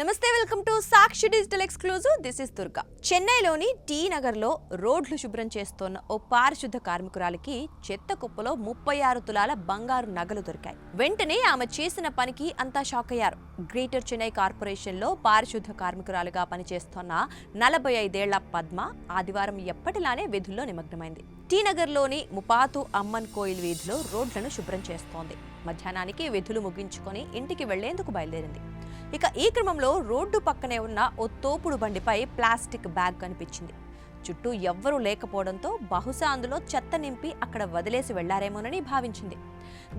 నమస్తే, welcome to Sakshi digital exclusive. This is Durga. చెన్నైలోని tea నగర్లో రోడ్లు శుభ్రం చేస్తోన్న ఓ పారిశుద్ధ కార్మికురాలికి చెత్త కుప్పలో 36 తులాల బంగారు నగలు దొరికాయి. వెంటనే ఆమె చేసిన పనికి అంతా షాక్ అయ్యారు. గ్రేటర్ చెన్నై కార్పొరేషన్లో పారిశుద్ధ కార్మికురాలుగా పనిచేస్తోన్న 45 ఏళ్ల పద్మ ఆదివారం ఎప్పటిలానే విధుల్లో నిమగ్నమైంది. టీ నగర్లోని ముపాతు అమ్మన్ కోయిల్ వీధిలో రోడ్లను శుభ్రం చేస్తోంది. మధ్యాహ్నానికి విధులు ముగించుకొని ఇంటికి వెళ్లేందుకు బయలుదేరింది. ఇక ఈ క్రమంలో రోడ్డు పక్కనే ఉన్న ఓ తోపుడు బండిపై ప్లాస్టిక్ బ్యాగ్ కనిపించింది. చుట్టూ ఎవ్వరూ లేకపోవడంతో బహుశా అందులో చెత్త నింపి అక్కడ వదిలేసి వెళ్లారేమోనని భావించింది.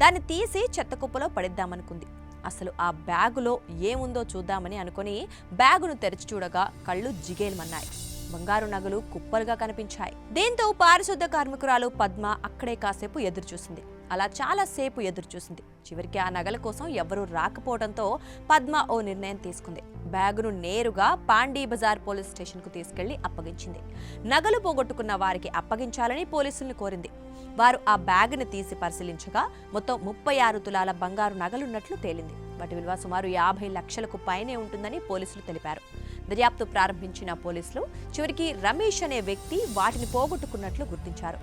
దాన్ని తీసి చెత్త కుప్పలో పడిద్దామనుకుంది. అసలు ఆ బ్యాగులో ఏముందో చూద్దామని అనుకుని బ్యాగును తెరిచి చూడగా కళ్ళు జిగేల్మన్నాయి. బంగారు నగలు కుప్పలుగా కనిపించాయి. దీంతో పారిశుద్ధ కార్మికురాలు పద్మ అక్కడే కాసేపు ఎదురుచూసింది. అలా చాలాసేపు ఎదురుచూసింది. చివరికి ఆ నగల కోసం ఎవరూ రాకపోవడంతో పద్మ ఓ నిర్ణయం తీసుకుంది. బ్యాగును నేరుగా పాండీ బజార్ పోలీస్ స్టేషన్కు తీసుకెళ్లి అప్పగించింది. నగలు పోగొట్టుకున్న వారికి అప్పగించాలని పోలీసుల్ని కోరింది. వారు ఆ బ్యాగును తీసి పరిశీలించగా మొత్తం 36 తులాల బంగారు నగలున్నట్లు తేలింది. వాటి విలువ సుమారు 50 లక్షలకు పైనే ఉంటుందని పోలీసులు తెలిపారు. దర్యాప్తు ప్రారంభించిన పోలీసులు చివరికి రమేష్ అనే వ్యక్తి వాటిని పోగొట్టుకున్నట్లు గుర్తించారు.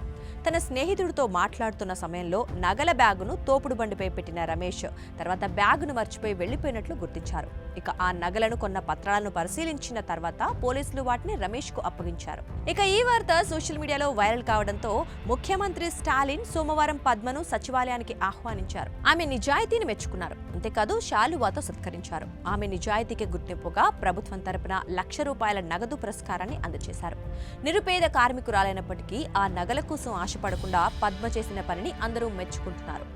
తన స్నేహితుడితో మాట్లాడుతున్న సమయంలో నగల బ్యాగును తోపుడు బండిపై పెట్టిన రమేష్ తర్వాత బ్యాగును మర్చిపోయి వెళ్లిపోయినట్లు గుర్తించారు. ఇక ఆ నగలను కొన్న పత్రాలను పరిశీలించిన తర్వాత పోలీసులు వాటిని రమేష్ కు అప్పగించారు. ఇక ఈ వార్త సోషల్ మీడియాలో వైరల్ కావడంతో ముఖ్యమంత్రి స్టాలిన్ సోమవారం పద్మను సచివాలయానికి ఆహ్వానించారు. ఆమె నిజాయితీని మెచ్చుకున్నారు. అంతేకాదు శాలువాతో సత్కరించారు. ఆమె నిజాయితీకి గుర్తింపుగా ప్రభుత్వం తరపున ₹1,00,000 నగదు పురస్కారాన్ని అందజేశారు. నిరుపేద కార్మికురాలైనప్పటికీ ఆ నగల కోసం ఆశపడకుండా పద్మ చేసిన పనిని అందరూ మెచ్చుకుంటున్నారు.